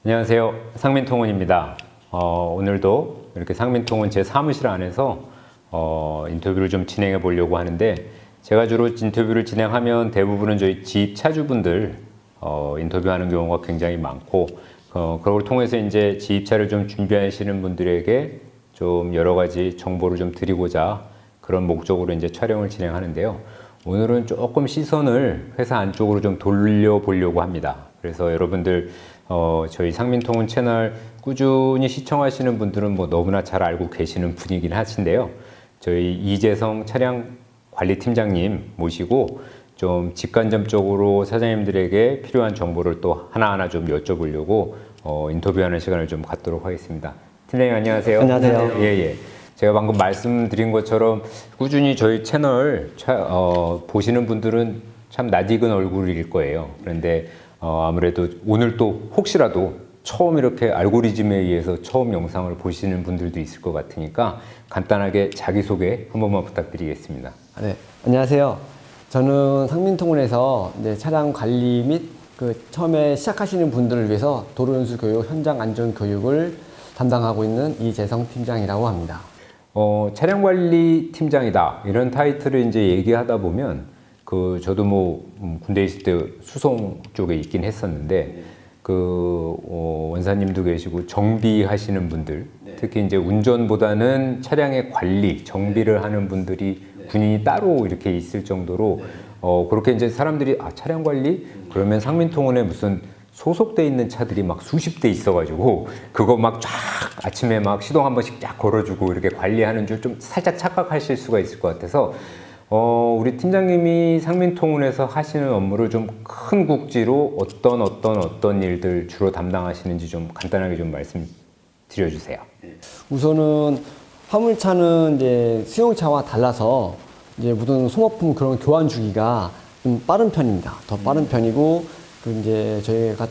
안녕하세요. 상민통운입니다. 오늘도 이렇게 상민통운 제 사무실 안에서 인터뷰를 좀 진행해 보려고 하는데, 제가 주로 인터뷰를 진행하면 대부분은 저희 집 차주분들 인터뷰하는 경우가 굉장히 많고, 그걸 통해서 이제 집차를 좀 준비하시는 분들에게 좀 여러 가지 정보를 좀 드리고자 그런 목적으로 이제 촬영을 진행하는데요. 오늘은 조금 시선을 회사 안쪽으로 좀 돌려보려고 합니다. 그래서 여러분들 저희 상민통운 채널 꾸준히 시청하시는 분들은 뭐 너무나 잘 알고 계시는 분이긴 하신데요. 저희 이재성 차량관리팀장님 모시고 좀 직간접적으로 사장님들에게 필요한 정보를 또 하나하나 좀 여쭤보려고 인터뷰하는 시간을 좀 갖도록 하겠습니다. 팀장님 안녕하세요. 안녕하세요. 예. 제가 방금 말씀드린 것처럼 꾸준히 저희 채널 보시는 분들은 참 낯익은 얼굴일 거예요. 그런데 아무래도 오늘 또 혹시라도 처음 이렇게 알고리즘에 의해서 처음 영상을 보시는 분들도 있을 것 같으니까 간단하게 자기소개 한 번만 부탁드리겠습니다. 네, 안녕하세요. 저는 상민통운에서 차량 관리 및 처음에 시작하시는 분들을 위해서 도로연수 교육, 현장 안전 교육을 담당하고 있는 이재성 팀장이라고 합니다. 차량관리 팀장이다 이런 타이틀을 이제 얘기하다 보면 저도 뭐 군대 있을 때 수송 쪽에 있긴 했었는데 원사님도 계시고 정비하시는 분들, 특히 이제 운전보다는 차량의 관리, 정비를 하는 분들이 군인이 따로 이렇게 있을 정도로 그렇게 이제 사람들이 차량 관리 그러면 상민통운에 무슨 소속돼 있는 차들이 막 수십 대 있어가지고 그거 막 쫙 아침에 막 시동 한 번씩 쫙 걸어주고 이렇게 관리하는 줄 좀 살짝 착각하실 수가 있을 것 같아서 우리 팀장님이 상민통운에서 하시는 업무를 좀 큰 국지로 어떤 일들 주로 담당하시는지 좀 간단하게 좀 말씀드려주세요. 우선은 화물차는 이제 수용차와 달라서 이제 모든 소모품 그런 교환 주기가 좀 빠른 편입니다. 더 빠른 편이고 이제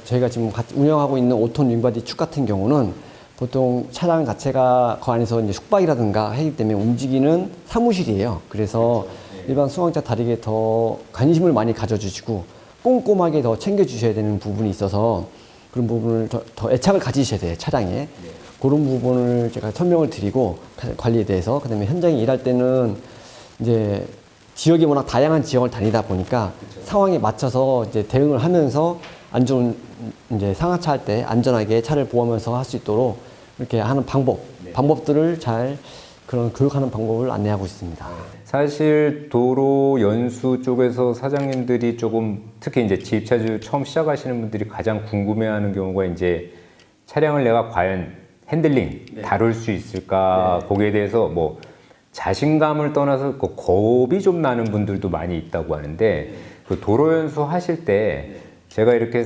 저희가 지금 운영하고 있는 5톤 윙바디 축 같은 경우는 보통 차량 자체가 그 안에서 이제 숙박이라든가 하기 때문에 움직이는 사무실이에요. 그래서 일반 수용차 다르게 더 관심을 많이 가져주시고 꼼꼼하게 더 챙겨주셔야 되는 부분이 있어서 그런 부분을 더 애착을 가지셔야 돼요, 차량에. 그런 부분을 제가 설명을 드리고 관리에 대해서. 그다음에 현장에 일할 때는 이제 지역이 워낙 다양한 지역을 다니다 보니까 상황에 맞춰서 이제 대응을 하면서 이제 상하차 할 때 안전하게 차를 보호하면서 할 수 있도록 이렇게 하는 방법들을 잘 그런 교육하는 방법을 안내하고 있습니다. 사실 도로 연수 쪽에서 사장님들이 조금 특히 이제 집차주 처음 시작하시는 분들이 가장 궁금해하는 경우가 이제 차량을 내가 과연 핸들링 다룰 수 있을까 거기에 대해서 뭐 자신감을 떠나서 겁이 좀 나는 분들도 많이 있다고 하는데 도로 연수 하실 때 제가 이렇게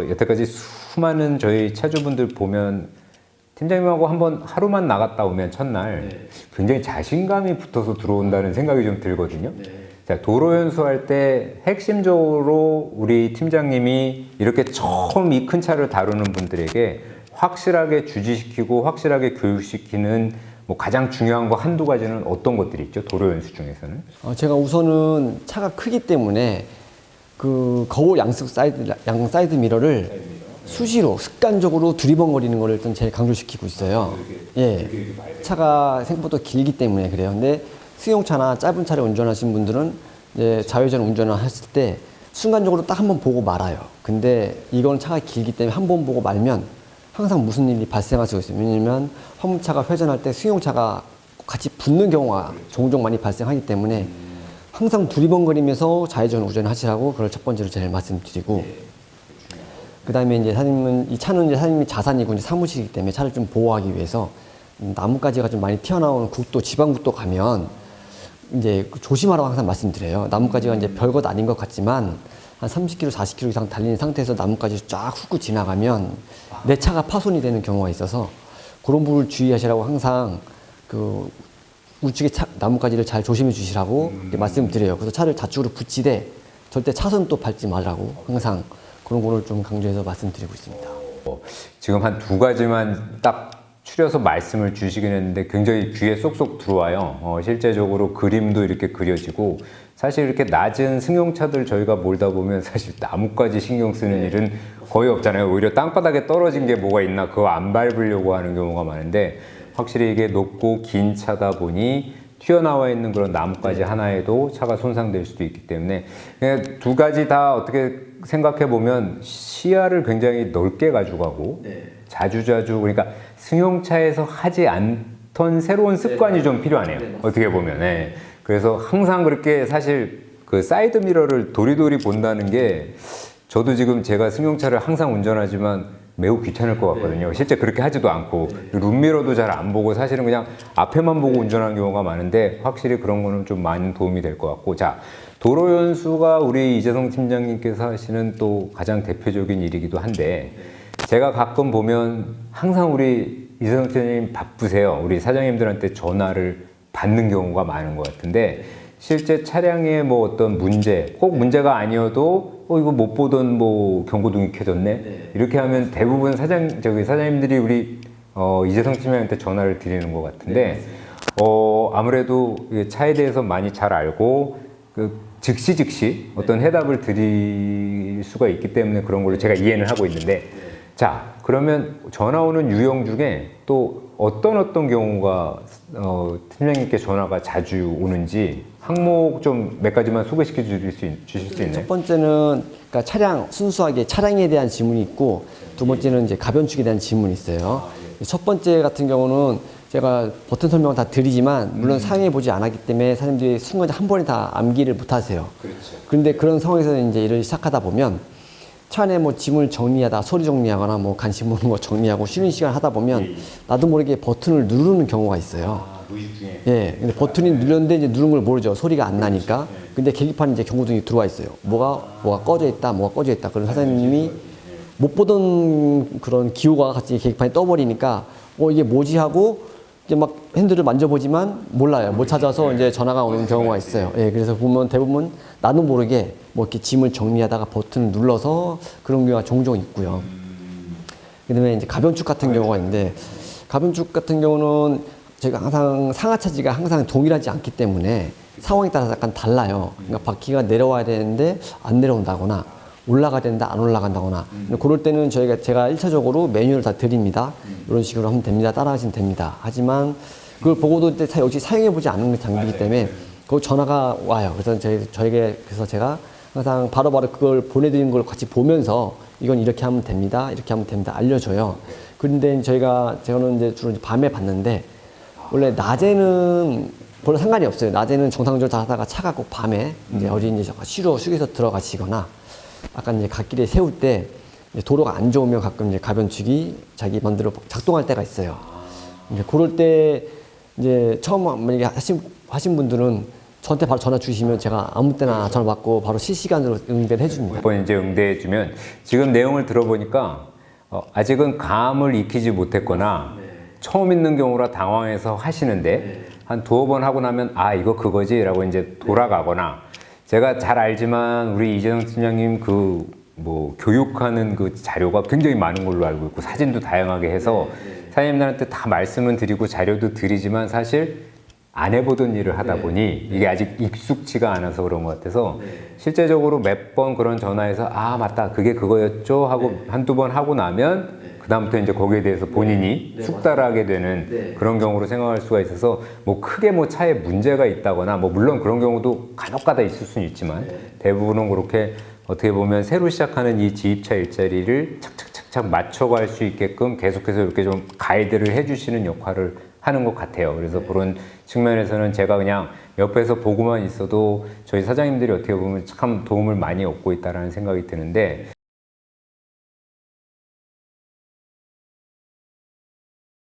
여태까지 수많은 저희 차주분들 보면 팀장님하고 한번 하루만 나갔다 오면 첫날 굉장히 자신감이 붙어서 들어온다는 생각이 좀 들거든요. 자, 도로 연수할 때 핵심적으로 우리 팀장님이 이렇게 처음 이 큰 차를 다루는 분들에게 확실하게 주지시키고 확실하게 교육시키는 뭐 가장 중요한 거 한두 가지는 어떤 것들이 있죠? 도로 연수 중에서는? 제가 우선은 차가 크기 때문에 거울 양 사이드 미러를 수시로 습관적으로 두리번거리는 걸 일단 제일 강조시키고 있어요. 예. 차가 생각보다 길기 때문에 그래요. 근데 수용차나 짧은 차를 운전하신 분들은 이제 좌회전 운전을 하실 때 순간적으로 딱 한 번 보고 말아요. 근데 이건 차가 길기 때문에 한 번 보고 말면 항상 무슨 일이 발생할 수가 있어요. 왜냐면 화물차가 회전할 때 수용차가 같이 붙는 경우가 종종 많이 발생하기 때문에 항상 두리번거리면서 좌회전 운전을 하시라고 그걸 첫 번째로 제일 말씀드리고, 그 다음에 이제 이 차는 이제 사장님이 자산이고 이제 사무실이기 때문에 차를 좀 보호하기 위해서 나뭇가지가 좀 많이 튀어나오는 지방국도 가면 이제 조심하라고 항상 말씀드려요. 나뭇가지가 이제 별것 아닌 것 같지만 한 30km, 40km 이상 달리는 상태에서 나뭇가지 쫙 훑고 지나가면 내 차가 파손이 되는 경우가 있어서 그런 부분을 주의하시라고 항상 우측에 나뭇가지를 잘 조심해 주시라고 말씀드려요. 그래서 차를 좌측으로 붙이되 절대 차선 또 밟지 말라고 항상 그런 거를 좀 강조해서 말씀드리고 있습니다. 지금 한 두 가지만 딱 추려서 말씀을 주시긴 했는데 굉장히 귀에 쏙쏙 들어와요. 실제적으로 그림도 이렇게 그려지고 사실 이렇게 낮은 승용차들 저희가 몰다 보면 사실 나뭇가지 신경 쓰는 일은 거의 없잖아요. 오히려 땅바닥에 떨어진 게 뭐가 있나 그거 안 밟으려고 하는 경우가 많은데 확실히 이게 높고 긴 차다 보니 튀어나와 있는 그런 나뭇가지 하나에도 차가 손상될 수도 있기 때문에 그냥 두 가지 다 어떻게 생각해 보면 시야를 굉장히 넓게 가져가고 자주자주 그러니까 승용차에서 하지 않던 새로운 습관이 좀 필요하네요. 어떻게 보면. 그래서 항상 그렇게 사실 그 사이드 미러를 도리도리 본다는 게 저도 지금 제가 승용차를 항상 운전하지만 매우 귀찮을 것 같거든요. 실제 그렇게 하지도 않고 룸미러도 잘 안 보고 사실은 그냥 앞에만 보고 운전하는 경우가 많은데 확실히 그런 거는 좀 많은 도움이 될 것 같고 자 도로 연수가 우리 이재성 팀장님께서 하시는 또 가장 대표적인 일이기도 한데 제가 가끔 보면 항상 우리 이재성 팀장님 바쁘세요. 우리 사장님들한테 전화를 받는 경우가 많은 것 같은데 실제 차량에 뭐 어떤 문제 꼭 문제가 아니어도 이거 못 보던 뭐 경고등이 켜졌네 이렇게 하면 대부분 사장님들이 우리 이재성 팀장님한테 전화를 드리는 것 같은데 아무래도 차에 대해서 많이 잘 알고 그 즉시 어떤 해답을 드릴 수가 있기 때문에 그런 걸로 제가 이해는 하고 있는데 자 그러면 전화 오는 유형 중에 또 어떤 경우가 팀장님께 전화가 자주 오는지 항목 좀 몇 가지만 소개시켜 주실 수 있나요? 첫 번째는 그러니까 차량 순수하게 차량에 대한 질문이 있고 두 번째는 이제 가변축에 대한 질문이 있어요. 첫 번째 같은 경우는 제가 버튼 설명을 다 드리지만 물론 사용해 보지 않았기 때문에 사람들이 순간 한 번에 다 암기를 못 하세요. 그렇죠. 그런데 그런 상황에서 이제 일을 시작하다 보면 차 안에 뭐 짐을 정리하다 소리 정리하거나 뭐 간식 먹는 거 정리하고 쉬는 시간 하다 보면 나도 모르게 버튼을 누르는 경우가 있어요. 무의식 중에. 예, 근데 버튼이 눌렸는데 이제 누른 걸 모르죠. 소리가 안 나니까. 근데 계기판에 이제 경고등이 들어와 있어요. 뭐가 꺼져 있다, 뭐가 꺼져 있다. 그런 사장님이 못 보던 그런 기호가 같이 계기판에 떠버리니까 이게 뭐지 하고 이제 막 핸들을 만져보지만 몰라요. 못 찾아서 이제 전화가 오는 경우가 있어요. 예, 그래서 보면 대부분 나도 모르게 뭐 이렇게 짐을 정리하다가 버튼을 눌러서 그런 경우가 종종 있고요. 그다음에 이제 가변축 같은 경우가 있는데 가변축 같은 경우는 저희가 항상 상하 차지가 항상 동일하지 않기 때문에 상황에 따라서 약간 달라요. 그러니까 바퀴가 내려와야 되는데 안 내려온다거나 올라가야 되는데 안 올라간다거나 그럴 때는 제가 1차적으로 메뉴를 다 드립니다. 이런 식으로 하면 됩니다. 따라하시면 됩니다. 하지만 그걸 보고도 역시 사용해보지 않은 장비이기 때문에 그 전화가 와요. 그래서 그래서 제가 항상 바로바로 그걸 보내드리는 걸 같이 보면서 이건 이렇게 하면 됩니다. 이렇게 하면 됩니다. 알려줘요. 그런데 저는 이제 주로 밤에 봤는데 원래 낮에는 별로 상관이 없어요. 낮에는 정상적으로 다 하다가 차가 꼭 밤에 이제 어디 이제 쉬러 휴게소 들어가시거나 약간 이제 갓길에 세울 때 도로가 안 좋으면 가끔 이제 가변축이 자기 맘대로 작동할 때가 있어요. 이제 그럴 때 이제 처음 만약에 하신 분들은 저한테 바로 전화 주시면 제가 아무 때나 전화 받고 바로 실시간으로 응대를 해줍니다. 한번 이제 응대해주면 지금 내용을 들어보니까 아직은 감을 익히지 못했거나 처음 있는 경우라 당황해서 하시는데 한 두어 번 하고 나면 이거 그거지 라고 이제 돌아가거나 제가 잘 알지만 우리 이재성 팀장님 뭐 교육하는 그 자료가 굉장히 많은 걸로 알고 있고 사진도 다양하게 해서 사장님들한테 다 말씀은 드리고 자료도 드리지만 사실 안 해보던 일을 하다 보니 이게 아직 익숙치가 않아서 그런 것 같아서 실제적으로 몇 번 그런 전화해서 맞다 그게 그거였죠 하고 한두 번 하고 나면 그다음부터 이제 거기에 대해서 본인이 숙달하게 되는 그런 경우로 생각할 수가 있어서 뭐 크게 뭐 차에 문제가 있다거나 뭐 물론 그런 경우도 간혹가다 있을 수는 있지만 대부분은 그렇게 어떻게 보면 새로 시작하는 이 지입차 일자리를 착착착착 맞춰갈 수 있게끔 계속해서 이렇게 좀 가이드를 해주시는 역할을 하는 것 같아요. 그래서 그런 측면에서는 제가 그냥 옆에서 보고만 있어도 저희 사장님들이 어떻게 보면 참 도움을 많이 얻고 있다라는 생각이 드는데